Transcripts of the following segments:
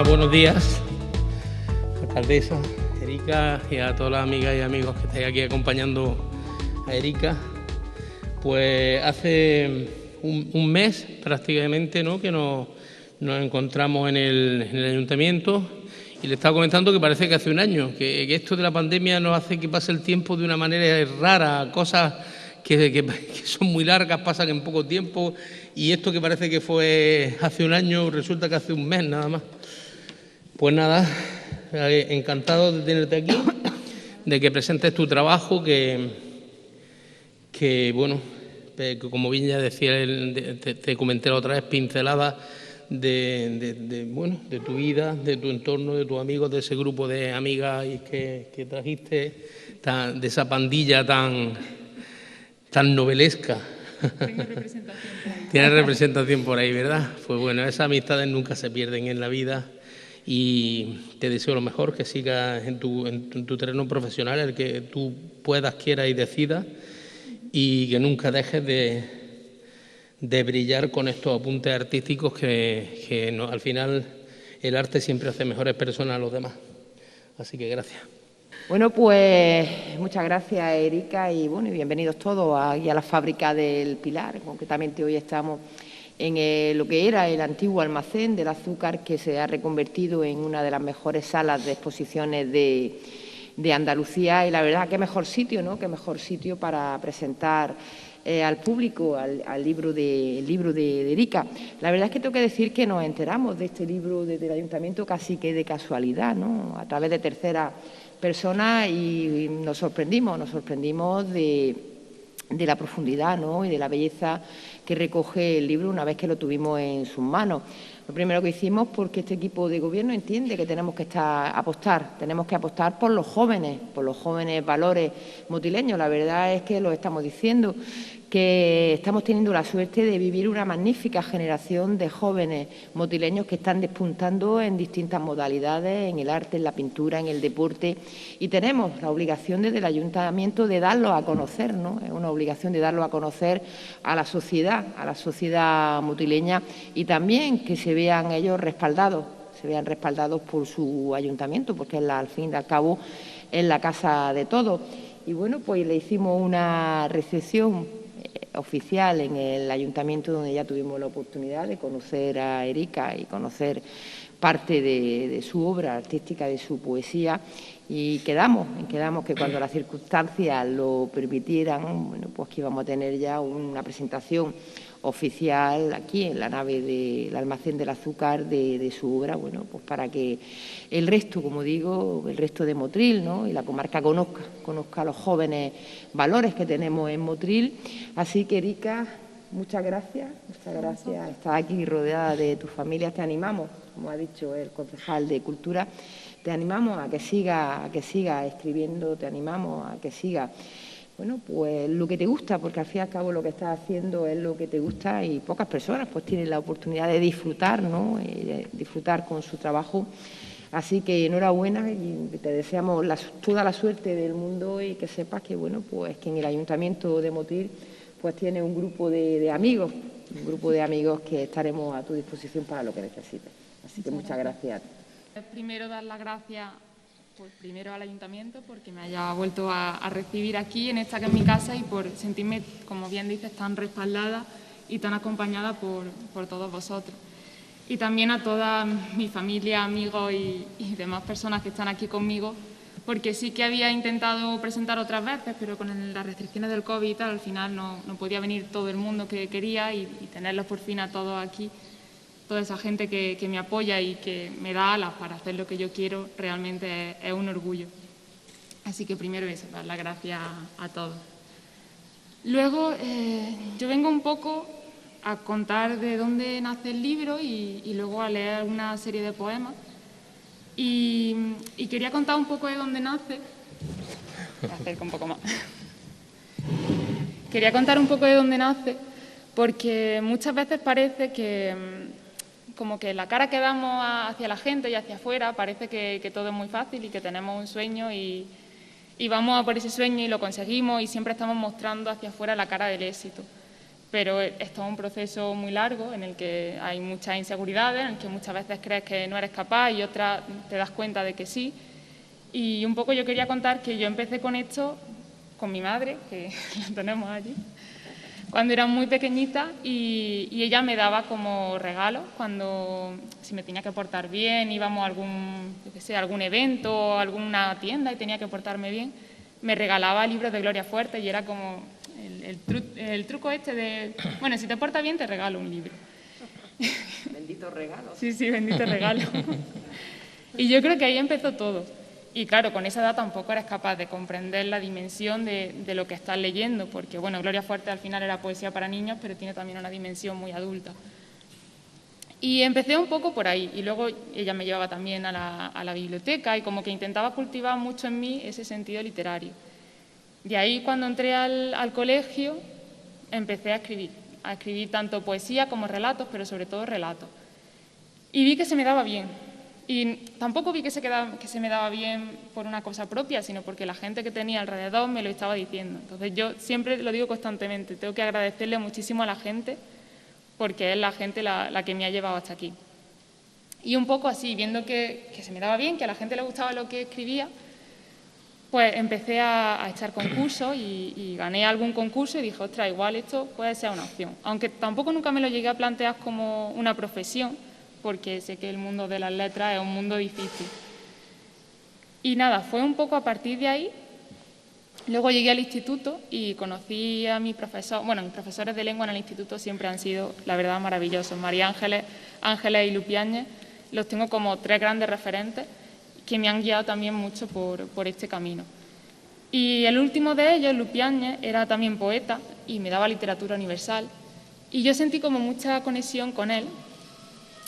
buenos días, alcaldesa Erika, y a todas las amigas y amigos que estáis aquí acompañando a Erika. Pues hace un mes prácticamente, ¿no?, que nos encontramos en el ayuntamiento, y le estaba comentando que parece que hace un año, que esto de la pandemia nos hace que pase el tiempo de una manera rara, cosas que son muy largas pasan en poco tiempo, y esto que parece que fue hace un año resulta que hace un mes nada más. Pues nada, encantado de tenerte aquí, de que presentes tu trabajo, que bueno, como bien ya decía, te comenté la otra vez, pinceladas de tu vida, de tu entorno, de tus amigos, de ese grupo de amigas que trajiste, de esa pandilla tan novelesca. Tengo representación por ahí. Tienes representación por ahí, ¿verdad? Pues bueno, esas amistades nunca se pierden en la vida, y te deseo lo mejor, que sigas en tu terreno profesional, el que tú puedas, quieras y decidas, y que nunca dejes de brillar con estos apuntes artísticos que no, al final el arte siempre hace mejores personas a los demás. Así que gracias. Bueno, pues muchas gracias, Erika, y bueno, y bienvenidos todos aquí a la fábrica del Pilar. Concretamente hoy estamos en lo que era el antiguo almacén del azúcar, que se ha reconvertido en una de las mejores salas de exposiciones de Andalucía, y la verdad, qué mejor sitio, ¿no?, qué mejor sitio para presentar al público al libro de Erika. La verdad es que tengo que decir que nos enteramos de este libro desde el ayuntamiento casi que de casualidad, ¿no?, a través de terceras personas, y nos sorprendimos de la profundidad, ¿no?, y de la belleza que recoge el libro una vez que lo tuvimos en sus manos. Lo primero que hicimos, porque este equipo de gobierno entiende que tenemos que apostar por los jóvenes valores motileños. La verdad es que lo estamos diciendo, que estamos teniendo la suerte de vivir una magnífica generación de jóvenes motileños que están despuntando en distintas modalidades, en el arte, en la pintura, en el deporte, y tenemos la obligación desde el ayuntamiento de darlo a conocer, ¿no? Es una obligación de darlo a conocer a la sociedad motileña, y también que se vean ellos respaldados por su ayuntamiento, porque al fin y al cabo es la casa de todos. Y bueno, pues le hicimos una recepción oficial en el ayuntamiento, donde ya tuvimos la oportunidad de conocer a Erika y conocer parte de su obra artística, de su poesía, y quedamos que cuando las circunstancias lo permitieran, bueno, pues que íbamos a tener ya una presentación oficial aquí en la nave del almacén del azúcar de su obra, bueno, pues para que el resto, como digo, el resto de Motril, ¿no?, y la comarca conozca los jóvenes valores que tenemos en Motril. Así que, Erika, muchas gracias. Estás aquí rodeada de tu familia. Te animamos, como ha dicho el concejal de Cultura, te animamos a que siga escribiendo, te animamos a que siga, bueno, pues lo que te gusta, porque al fin y al cabo lo que estás haciendo es lo que te gusta, y pocas personas pues tienen la oportunidad de disfrutar, ¿no?, disfrutar con su trabajo. Así que enhorabuena, y te deseamos toda la suerte del mundo, y que sepas que, bueno, pues que en el Ayuntamiento de Motril pues tiene un grupo de amigos, que estaremos a tu disposición para lo que necesites. Así que muchas gracias. Primero, dar las gracias primero al Ayuntamiento porque me haya vuelto a recibir aquí, en esta que es mi casa, y por sentirme, como bien dices, tan respaldada y tan acompañada por todos vosotros. Y también a toda mi familia, amigos y demás personas que están aquí conmigo, porque sí que había intentado presentar otras veces, pero con las restricciones del COVID y tal, al final no podía venir todo el mundo que quería, y tenerlos por fin a todos aquí, toda esa gente que me apoya y que me da alas para hacer lo que yo quiero, realmente es un orgullo. Así que primero eso, dar las gracias a todos. Luego, yo vengo un poco a contar de dónde nace el libro y luego a leer una serie de poemas. Y quería contar un poco de dónde nace. Me acerco un poco más. Quería contar un poco de dónde nace, porque muchas veces parece que, como que la cara que damos hacia la gente y hacia afuera, parece que todo es muy fácil y que tenemos un sueño y vamos a por ese sueño y lo conseguimos, y siempre estamos mostrando hacia afuera la cara del éxito. pero es todo un proceso muy largo en el que hay muchas inseguridades, en el que muchas veces crees que no eres capaz y otras te das cuenta de que sí. Y un poco yo quería contar que yo empecé con esto con mi madre, que la tenemos allí, cuando era muy pequeñita y ella me daba como regalo cuando, si me tenía que portar bien, íbamos a algún evento o alguna tienda y tenía que portarme bien, me regalaba libros de Gloria Fuerte y era como el truco este de, bueno, si te portas bien te regalo un libro. Bendito regalo. Sí, bendito regalo. Y yo creo que ahí empezó todo. Y claro, con esa edad tampoco eres capaz de comprender la dimensión de lo que estás leyendo, porque bueno, Gloria Fuerte al final era poesía para niños, pero tiene también una dimensión muy adulta. Y empecé un poco por ahí, y luego ella me llevaba también a la biblioteca y como que intentaba cultivar mucho en mí ese sentido literario. De ahí, cuando entré al colegio, empecé a escribir tanto poesía como relatos, pero sobre todo relatos. Y vi que se me daba bien. Y tampoco vi que se me daba bien por una cosa propia, sino porque la gente que tenía alrededor me lo estaba diciendo. Entonces yo siempre lo digo constantemente, tengo que agradecerle muchísimo a la gente, porque es la gente la que me ha llevado hasta aquí. Y un poco así, viendo que se me daba bien, que a la gente le gustaba lo que escribía, pues empecé a echar concursos y gané algún concurso y dije, ostras, igual esto puede ser una opción. Aunque tampoco nunca me lo llegué a plantear como una profesión, porque sé que el mundo de las letras es un mundo difícil. Y nada, fue un poco a partir de ahí. Luego llegué al instituto y conocí a mis profesores. Bueno, mis profesores de lengua en el instituto siempre han sido, la verdad, maravillosos. María Ángeles y Lupiáñez, los tengo como 3 grandes referentes que me han guiado también mucho por este camino. Y el último de ellos, Lupiáñez, era también poeta y me daba literatura universal. Y yo sentí como mucha conexión con él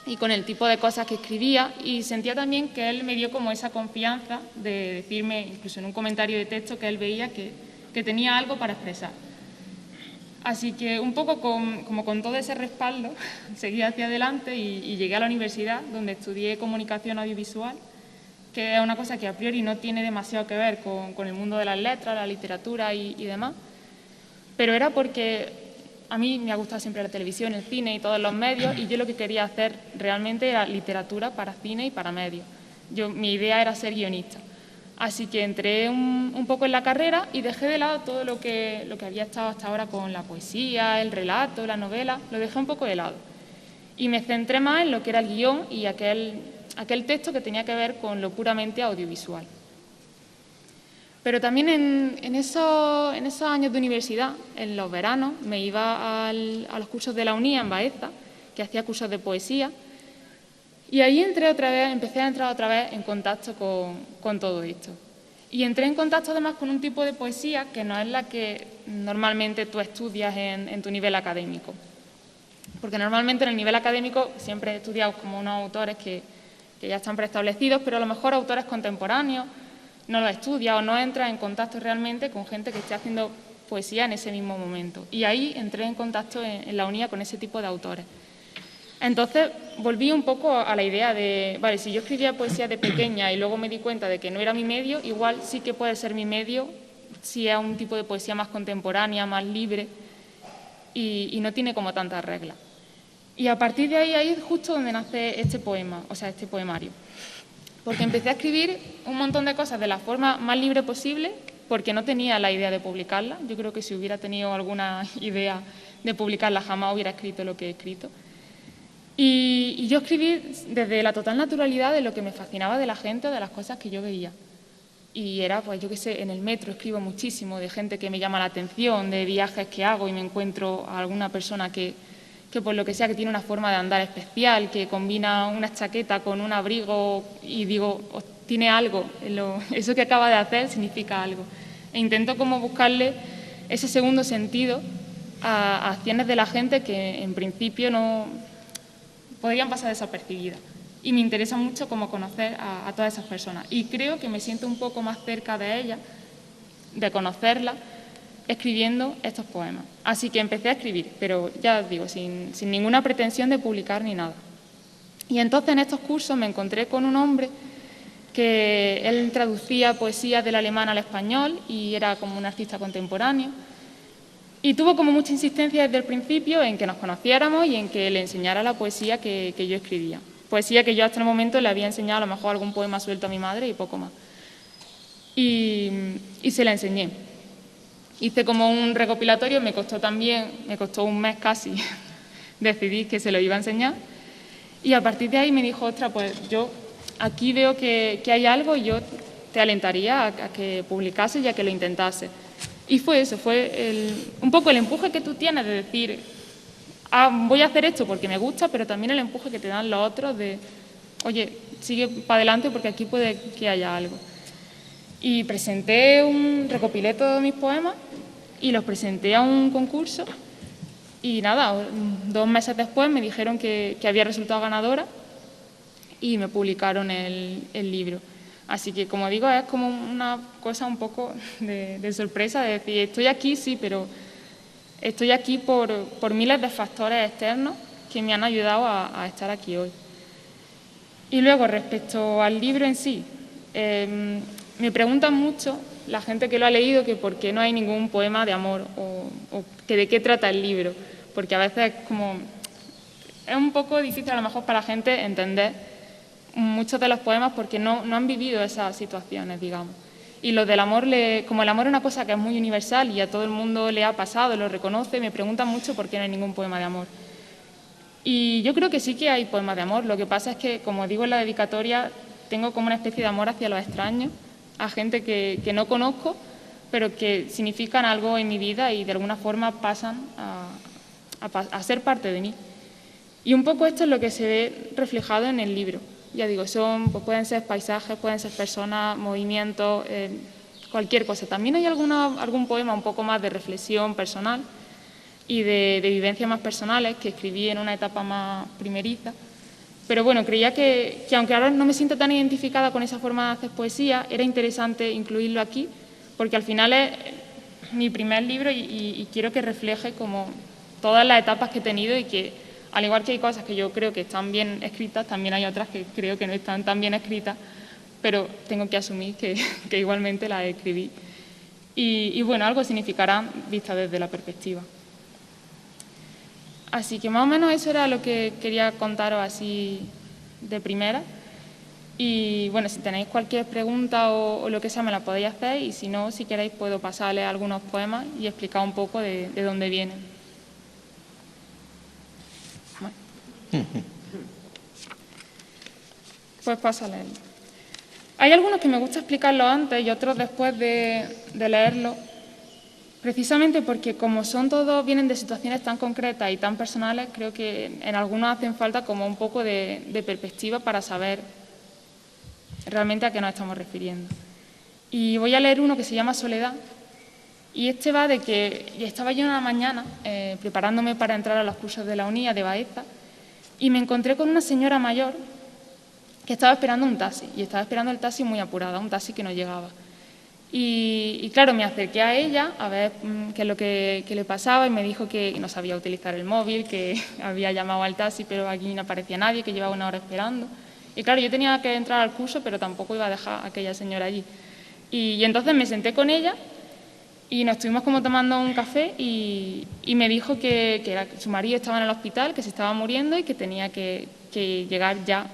y con el tipo de cosas que escribía, y sentía también que él me dio como esa confianza de decirme, incluso en un comentario de texto, que él veía que tenía algo para expresar. Así que un poco como con todo ese respaldo seguí hacia adelante y llegué a la universidad, donde estudié comunicación audiovisual, que es una cosa que a priori no tiene demasiado que ver con el mundo de las letras, la literatura y demás, pero era porque a mí me ha gustado siempre la televisión, el cine y todos los medios, y yo lo que quería hacer realmente era literatura para cine y para medios. Mi idea era ser guionista. Así que entré un poco en la carrera y dejé de lado todo lo que había estado hasta ahora con la poesía, el relato, la novela, lo dejé un poco de lado. Y me centré más en lo que era el guión y aquel texto que tenía que ver con lo puramente audiovisual. Pero también en esos años de universidad, en los veranos, me iba a los cursos de la UNIA en Baeza, que hacía cursos de poesía, y ahí empecé a entrar otra vez en contacto con todo esto. Y entré en contacto además con un tipo de poesía que no es la que normalmente tú estudias en tu nivel académico. Porque normalmente en el nivel académico siempre he estudiado como unos autores que ya están preestablecidos, pero a lo mejor autores contemporáneos no los estudia o no entra en contacto realmente con gente que esté haciendo poesía en ese mismo momento. Y ahí entré en contacto en la UNIA con ese tipo de autores. Entonces volví un poco a la idea de, vale, si yo escribía poesía de pequeña y luego me di cuenta de que no era mi medio, igual sí que puede ser mi medio si es un tipo de poesía más contemporánea, más libre y no tiene como tantas reglas. Y a partir de ahí es justo donde nace este poema, o sea, este poemario. Porque empecé a escribir un montón de cosas de la forma más libre posible, porque no tenía la idea de publicarla. Yo creo que si hubiera tenido alguna idea de publicarla jamás hubiera escrito lo que he escrito. Y yo escribí desde la total naturalidad de lo que me fascinaba de la gente o de las cosas que yo veía. Y era, pues yo qué sé, en el metro escribo muchísimo de gente que me llama la atención, de viajes que hago y me encuentro a alguna persona que por lo que sea que tiene una forma de andar especial, que combina una chaqueta con un abrigo y digo, tiene algo, eso que acaba de hacer significa algo. E intento como buscarle ese segundo sentido a acciones de la gente que en principio no podrían pasar desapercibidas. Y me interesa mucho como conocer a todas esas personas. Y creo que me siento un poco más cerca de ellas, de conocerlas, escribiendo estos poemas. Así que empecé a escribir, pero ya os digo, sin ninguna pretensión de publicar ni nada. Y entonces en estos cursos me encontré con un hombre que él traducía poesía del alemán al español y era como un artista contemporáneo. Y tuvo como mucha insistencia desde el principio en que nos conociéramos y en que le enseñara la poesía que yo escribía. Poesía que yo hasta el momento le había enseñado a lo mejor algún poema suelto a mi madre y poco más. Y se la enseñé. Hice como un recopilatorio, me costó un mes casi decidir que se lo iba a enseñar. Y a partir de ahí me dijo, ostras, pues yo aquí veo que hay algo y yo te alentaría a que publicase y a que lo intentase. Y fue eso, fue un poco el empuje que tú tienes de decir, voy a hacer esto porque me gusta, pero también el empuje que te dan los otros de, oye, sigue para adelante porque aquí puede que haya algo. Y recopilé todos mis poemas y los presenté a un concurso y nada, 2 meses después me dijeron que había resultado ganadora y me publicaron el libro. Así que, como digo, es como una cosa un poco de sorpresa, de decir, estoy aquí, sí, pero estoy aquí por miles de factores externos que me han ayudado a estar aquí hoy. Y luego, respecto al libro en sí, me preguntan mucho, la gente que lo ha leído, que por qué no hay ningún poema de amor o que de qué trata el libro, porque a veces es un poco difícil a lo mejor para la gente entender muchos de los poemas porque no han vivido esas situaciones, digamos. Y lo del amor, como el amor es una cosa que es muy universal y a todo el mundo le ha pasado, lo reconoce, me preguntan mucho por qué no hay ningún poema de amor. Y yo creo que sí que hay poemas de amor, lo que pasa es que, como digo en la dedicatoria, tengo como una especie de amor hacia los extraños, a gente que no conozco, pero que significan algo en mi vida y de alguna forma pasan a ser parte de mí. Y un poco esto es lo que se ve reflejado en el libro. Ya digo, pues pueden ser paisajes, pueden ser personas, movimientos, cualquier cosa. También hay algún poema un poco más de reflexión personal y de vivencias más personales que escribí en una etapa más primeriza. Pero bueno, creía que aunque ahora no me siento tan identificada con esa forma de hacer poesía, era interesante incluirlo aquí, porque al final es mi primer libro y quiero que refleje como todas las etapas que he tenido y que, al igual que hay cosas que yo creo que están bien escritas, también hay otras que creo que no están tan bien escritas, pero tengo que asumir que igualmente las escribí. Y bueno, algo significará vista desde la perspectiva. Así que más o menos eso era lo que quería contaros así de primera. Y bueno, si tenéis cualquier pregunta o lo que sea, me la podéis hacer, y si no, si queréis, puedo pasarles algunos poemas y explicar un poco de dónde vienen. Pues paso a leerlo. Hay algunos que me gusta explicarlos antes y otros después de leerlos, precisamente porque como vienen de situaciones tan concretas y tan personales, creo que en algunos hacen falta como un poco de perspectiva para saber realmente a qué nos estamos refiriendo. Y voy a leer uno que se llama Soledad, y este va de que estaba yo una mañana preparándome para entrar a los cursos de la UNIA de Baeza, y me encontré con una señora mayor que estaba esperando un taxi, y estaba esperando el taxi muy apurada, un taxi que no llegaba. Y claro, me acerqué a ella a ver qué es lo que le pasaba, y me dijo que no sabía utilizar el móvil, que había llamado al taxi, pero aquí no aparecía nadie, que llevaba 1 hora esperando. Y claro, yo tenía que entrar al curso, pero tampoco iba a dejar a aquella señora allí. Y entonces me senté con ella y nos estuvimos como tomando un café, y me dijo que su marido estaba en el hospital, que se estaba muriendo y que tenía que llegar ya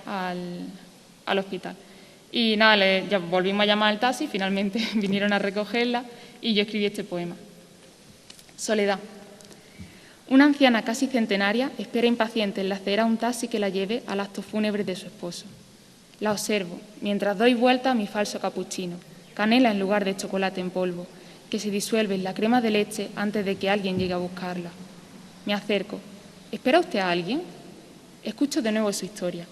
al hospital. Y nada, ya volvimos a llamar al taxi, finalmente vinieron a recogerla y yo escribí este poema. Soledad. Una anciana casi centenaria espera impaciente en la acera un taxi que la lleve al acto fúnebre de su esposo. La observo mientras doy vuelta a mi falso capuchino, canela en lugar de chocolate en polvo, que se disuelve en la crema de leche antes de que alguien llegue a buscarla. Me acerco. ¿Espera usted a alguien? Escucho de nuevo su historia.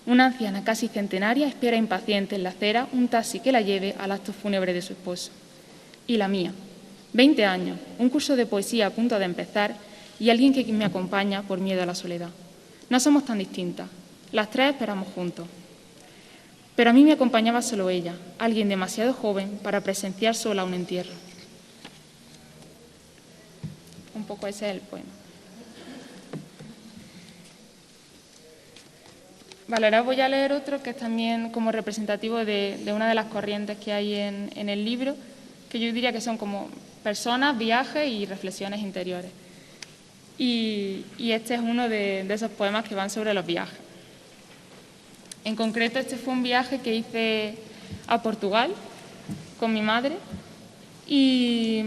Una anciana casi centenaria espera impaciente en la acera un taxi que la lleve al acto fúnebre de su esposo. Y la mía. 20 años, un curso de poesía a punto de empezar y alguien que me acompaña por miedo a la soledad. No somos tan distintas. Las 3 esperamos juntos. Pero a mí me acompañaba solo ella, alguien demasiado joven para presenciar sola un entierro. Un poco ese es el poema. Vale, ahora voy a leer otro que es también como representativo de una de las corrientes que hay en el libro, que yo diría que son como personas, viajes y reflexiones interiores. Y este es uno de esos poemas que van sobre los viajes. En concreto, este fue un viaje que hice a Portugal con mi madre y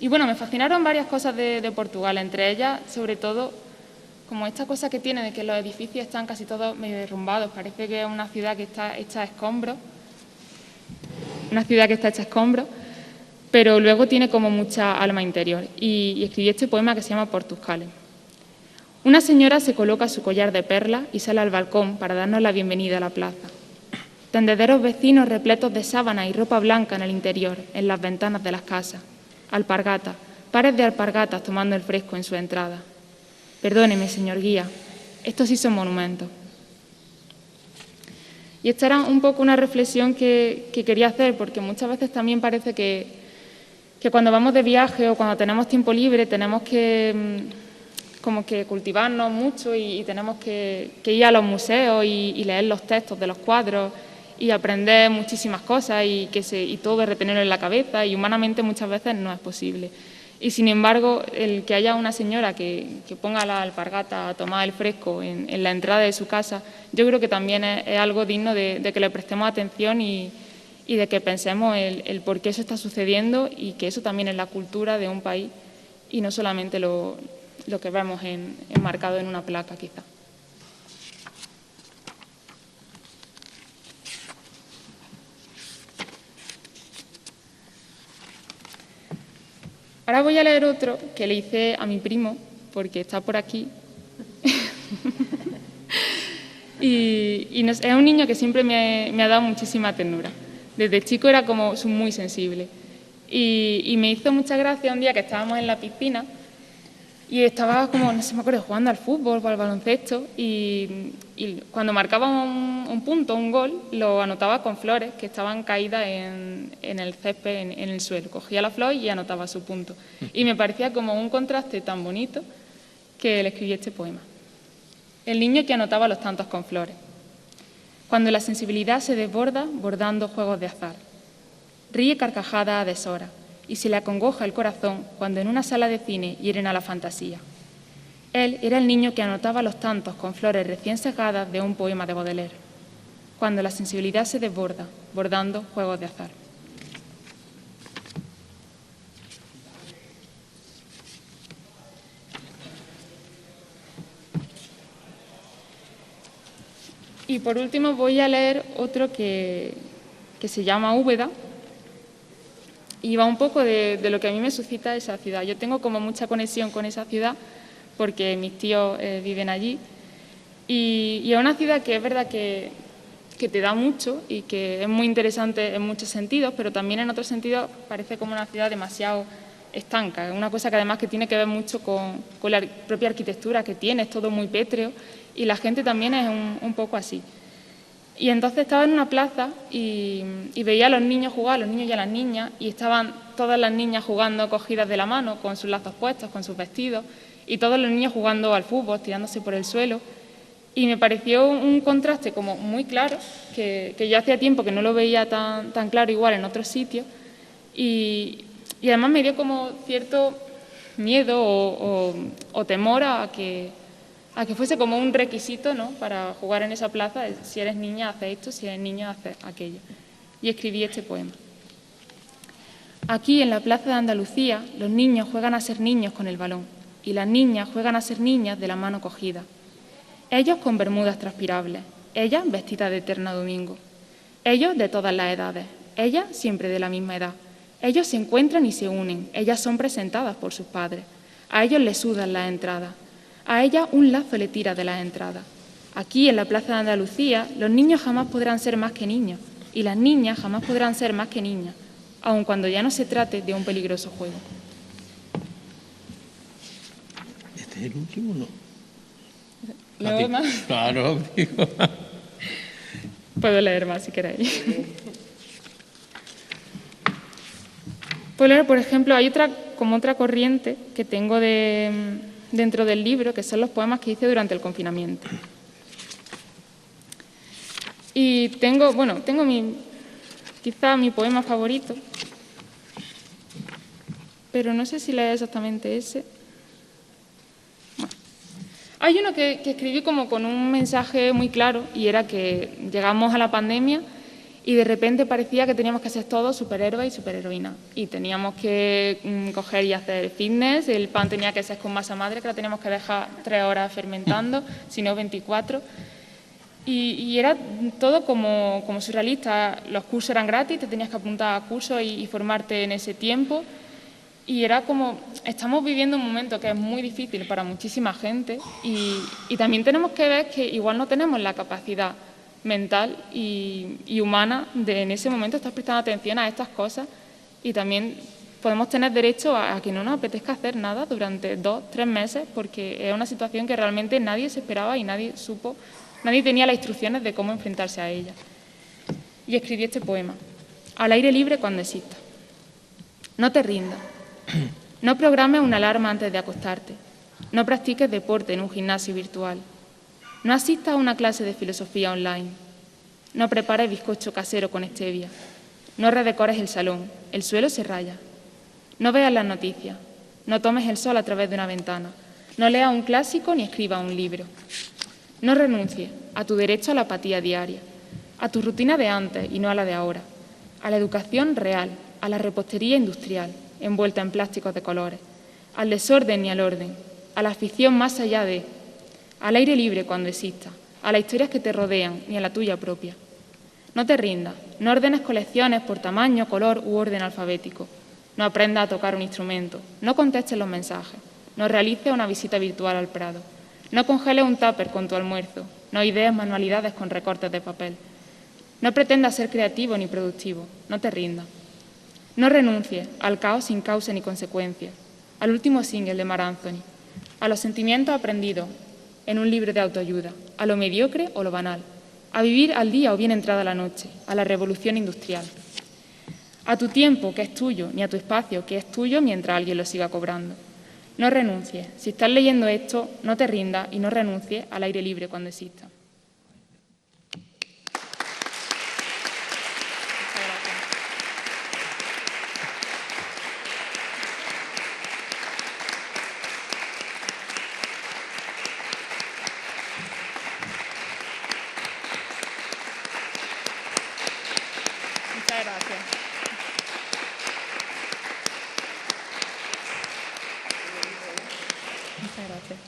bueno, me fascinaron varias cosas de Portugal, entre ellas, sobre todo, como esta cosa que tiene de que los edificios están casi todos medio derrumbados. Parece que es una ciudad que está hecha a escombros, pero luego tiene como mucha alma interior. Y escribí este poema que se llama Portuscales. Una señora se coloca su collar de perlas y sale al balcón para darnos la bienvenida a la plaza. Tendederos vecinos repletos de sábanas y ropa blanca en el interior, en las ventanas de las casas. Alpargatas, pares de alpargatas tomando el fresco en su entrada. Perdóneme, señor guía, estos sí son monumentos. Y esta era un poco una reflexión que quería hacer, porque muchas veces también parece que cuando vamos de viaje o cuando tenemos tiempo libre tenemos que como que cultivarnos mucho y tenemos que ir a los museos y leer los textos de los cuadros y aprender muchísimas cosas y todo retenerlo en la cabeza, y humanamente muchas veces no es posible. Y sin embargo, el que haya una señora que ponga la alpargata a tomar el fresco en la entrada de su casa, yo creo que también es algo digno de que le prestemos atención y de que pensemos el por qué eso está sucediendo, y que eso también es la cultura de un país y no solamente lo que vemos enmarcado en una placa, quizá. Ahora voy a leer otro que le hice a mi primo, porque está por aquí. Es un niño que siempre me ha dado muchísima ternura. Desde chico era como muy sensible. Y me hizo mucha gracia un día que estábamos en la piscina y estaba como, no sé, me acuerdo, jugando al fútbol o al baloncesto, y cuando marcaba un punto, un gol, lo anotaba con flores que estaban caídas en el césped, en el suelo. Cogía la flor y anotaba su punto. Y me parecía como un contraste tan bonito que le escribí este poema. El niño que anotaba los tantos con flores. Cuando la sensibilidad se desborda bordando juegos de azar. Ríe carcajada a deshora y se le acongoja el corazón cuando en una sala de cine hieren a la fantasía. Él era el niño que anotaba los tantos con flores recién segadas de un poema de Baudelaire. Cuando la sensibilidad se desborda bordando juegos de azar. Y por último voy a leer otro que se llama Úbeda, y va un poco de lo que a mí me suscita esa ciudad. Yo tengo como mucha conexión con esa ciudad porque mis tíos viven allí, y es una ciudad que es verdad que te da mucho y que es muy interesante en muchos sentidos, pero también en otros sentidos parece como una ciudad demasiado estanca. Es una cosa que además que tiene que ver mucho con la propia arquitectura que tiene, es todo muy pétreo, y la gente también es un poco así. Y entonces estaba en una plaza y veía a los niños jugar, a los niños y a las niñas, y estaban todas las niñas jugando cogidas de la mano, con sus lazos puestos, con sus vestidos, y todos los niños jugando al fútbol, tirándose por el suelo. Y me pareció un contraste como muy claro, que yo hacía tiempo que no lo veía tan claro igual en otros sitios, y además me dio como cierto miedo o temor a que fuese como un requisito, ¿no?, para jugar en esa plaza. Si eres niña, haces esto; si eres niño, haces aquello. Y escribí este poema. Aquí, en la plaza de Andalucía, los niños juegan a ser niños con el balón y las niñas juegan a ser niñas de la mano cogida. Ellos con bermudas transpirables, ellas vestidas de terna domingo. Ellos de todas las edades, ellas siempre de la misma edad. Ellos se encuentran y se unen, ellas son presentadas por sus padres. A ellos les sudan las entradas. A ella un lazo le tira de las entradas. Aquí, en la plaza de Andalucía, los niños jamás podrán ser más que niños y las niñas jamás podrán ser más que niñas, aun cuando ya no se trate de un peligroso juego. ¿Este es el último o no? ¿Leo más? Claro, digo. Puedo leer más si queréis. Puedo leer, por ejemplo, hay otra corriente que tengo dentro del libro, que son los poemas que hice durante el confinamiento. Y tengo quizá mi poema favorito, pero no sé si leer exactamente ese. Bueno. Hay uno que escribí como con un mensaje muy claro, y era que llegamos a la pandemia y de repente parecía que teníamos que ser todos superhéroes y superheroínas. Y teníamos que coger y hacer fitness, el pan tenía que ser con masa madre, que la teníamos que dejar 3 horas fermentando, si no 24. Y era todo como surrealista. Los cursos eran gratis, te tenías que apuntar a cursos y formarte en ese tiempo. Y era como, estamos viviendo un momento que es muy difícil para muchísima gente y también tenemos que ver que igual no tenemos la capacidad mental y humana de en ese momento estar prestando atención a estas cosas, y también podemos tener derecho a que no nos apetezca hacer nada durante 2, 3 meses, porque es una situación que realmente nadie se esperaba y nadie tenía las instrucciones de cómo enfrentarse a ella. Y escribí este poema: al aire libre cuando exista. No te rindas. No programes una alarma antes de acostarte. No practiques deporte en un gimnasio virtual. No asistas a una clase de filosofía online. No prepares bizcocho casero con stevia. No redecores el salón. El suelo se raya. No veas las noticias. No tomes el sol a través de una ventana. No leas un clásico ni escribas un libro. No renuncies a tu derecho a la apatía diaria, a tu rutina de antes y no a la de ahora, a la educación real, a la repostería industrial, envuelta en plásticos de colores, al desorden y al orden, a la afición más allá de, al aire libre cuando exista, a las historias que te rodean y a la tuya propia. No te rindas, no ordenes colecciones por tamaño, color u orden alfabético, no aprendas a tocar un instrumento, no contestes los mensajes, no realices una visita virtual al Prado, no congeles un tupper con tu almuerzo, no idees manualidades con recortes de papel. No pretendas ser creativo ni productivo, no te rindas. No renuncies al caos sin causa ni consecuencia, al último single de Marc Anthony, a los sentimientos aprendidos en un libro de autoayuda, a lo mediocre o lo banal, a vivir al día o bien entrada la noche, a la revolución industrial. A tu tiempo, que es tuyo, ni a tu espacio, que es tuyo mientras alguien lo siga cobrando. No renuncies. Si estás leyendo esto, no te rindas y no renuncies al aire libre cuando exista. Muchas gracias. Muchas gracias.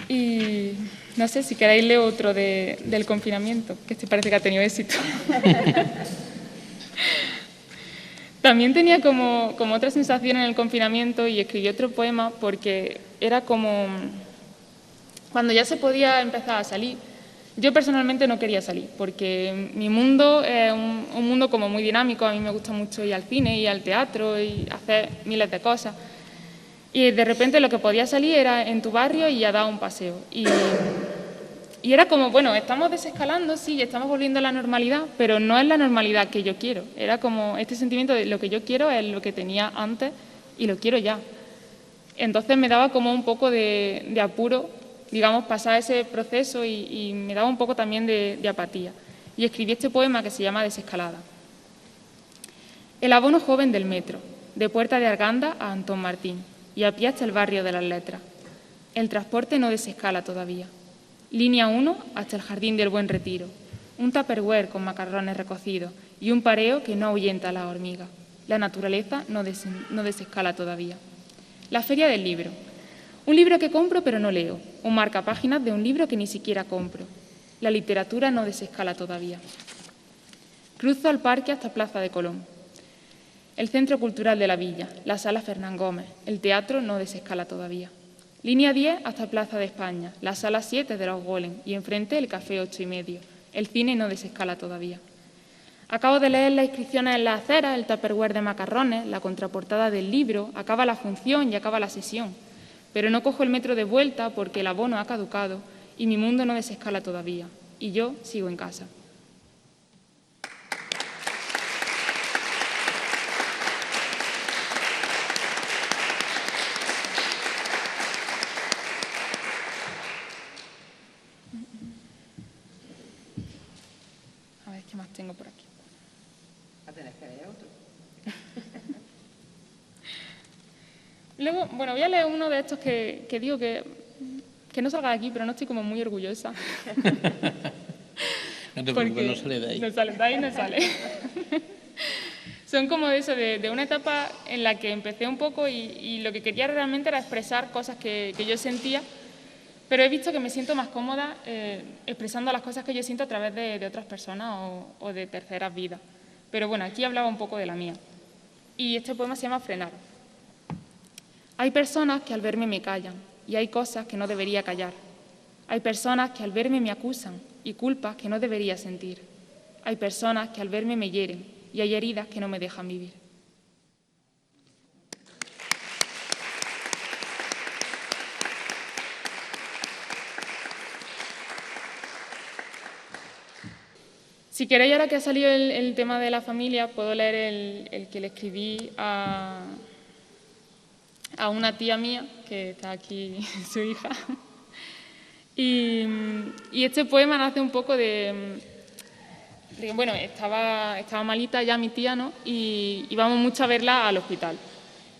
Y no sé si queréis leer otro del confinamiento, que este parece que ha tenido éxito. También tenía como otra sensación en el confinamiento y escribí otro poema porque era como cuando ya se podía empezar a salir. Yo personalmente no quería salir porque mi mundo es un mundo como muy dinámico. A mí me gusta mucho ir al cine, ir al teatro y hacer miles de cosas. Y de repente lo que podía salir era en tu barrio y a dar un paseo. Y era como, bueno, estamos desescalando, sí, estamos volviendo a la normalidad, pero no es la normalidad que yo quiero. Era como este sentimiento de lo que yo quiero es lo que tenía antes y lo quiero ya. Entonces me daba como un poco de apuro, digamos, pasar ese proceso y me daba un poco también de apatía. Y escribí este poema que se llama Desescalada. El abono joven del metro, de Puerta de Arganda a Antón Martín, y a pie hasta el barrio de las Letras. El transporte no desescala todavía. Línea 1 hasta el Jardín del Buen Retiro. Un tupperware con macarrones recocidos y un pareo que no ahuyenta a las hormigas. La naturaleza no desescala todavía. La Feria del Libro. Un libro que compro pero no leo. Un marcapáginas de un libro que ni siquiera compro. La literatura no desescala todavía. Cruzo el parque hasta Plaza de Colón. El Centro Cultural de la Villa, la Sala Fernán Gómez. El teatro no desescala todavía. Línea 10 hasta Plaza de España, la Sala 7 de los Golem y enfrente el Café 8:30. El cine no desescala todavía. Acabo de leer las inscripciones en la acera, el tupperware de macarrones, la contraportada del libro, acaba la función y acaba la sesión. Pero no cojo el metro de vuelta porque el abono ha caducado y mi mundo no desescala todavía. Y yo sigo en casa. A ver, ¿qué más tengo por aquí? ¿A tener que leer otro? Luego, bueno, voy a leer uno de estos que digo que no salga de aquí, pero no estoy como muy orgullosa. No te preocupes, no sale de ahí. No sale, de ahí no sale. Son como de eso, de una etapa en la que empecé un poco y lo que quería realmente era expresar cosas que yo sentía, pero he visto que me siento más cómoda expresando las cosas que yo siento a través de otras personas o de terceras vidas. Pero bueno, aquí hablaba un poco de la mía. Y este poema se llama Frenar. Hay personas que al verme me callan y hay cosas que no debería callar. Hay personas que al verme me acusan y culpas que no debería sentir. Hay personas que al verme me hieren y hay heridas que no me dejan vivir. Si queréis, ahora que ha salido el tema de la familia, puedo leer el que le escribí a una tía mía, que está aquí, su hija. Y este poema nace un poco de bueno, estaba malita ya mi tía, ¿no? Y íbamos mucho a verla al hospital.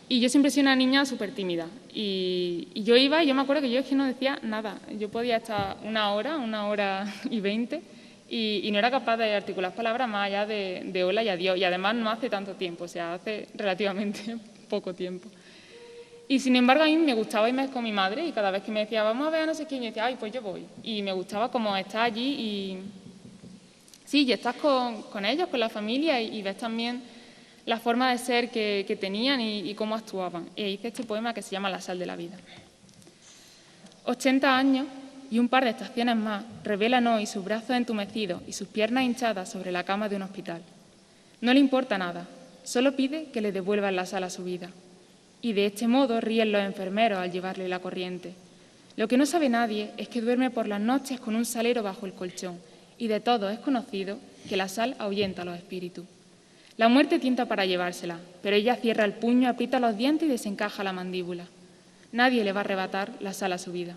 Y yo siempre he sido una niña súper tímida. Y yo iba y yo me acuerdo que yo es que no decía nada. Yo podía estar una hora y 20, y no era capaz de articular palabras más allá de hola y adiós. Y además no hace tanto tiempo, o sea, hace relativamente poco tiempo. Y sin embargo a mí me gustaba irme con mi madre y cada vez que me decía vamos a ver a no sé quién, yo decía, ay, pues yo voy. Y me gustaba como estar allí y sí, y estás con ellos, con la familia y ves también la forma de ser que tenían y cómo actuaban. Y hice este poema que se llama La sal de la vida. 80 años y un par de estaciones más revelan hoy sus brazos entumecidos y sus piernas hinchadas sobre la cama de un hospital. No le importa nada, solo pide que le devuelvan la sal a su vida. Y de este modo ríen los enfermeros al llevarle la corriente. Lo que no sabe nadie es que duerme por las noches con un salero bajo el colchón, y de todos es conocido que la sal ahuyenta a los espíritus. La muerte tienta para llevársela, pero ella cierra el puño, aprieta los dientes y desencaja la mandíbula. Nadie le va a arrebatar la sal a su vida.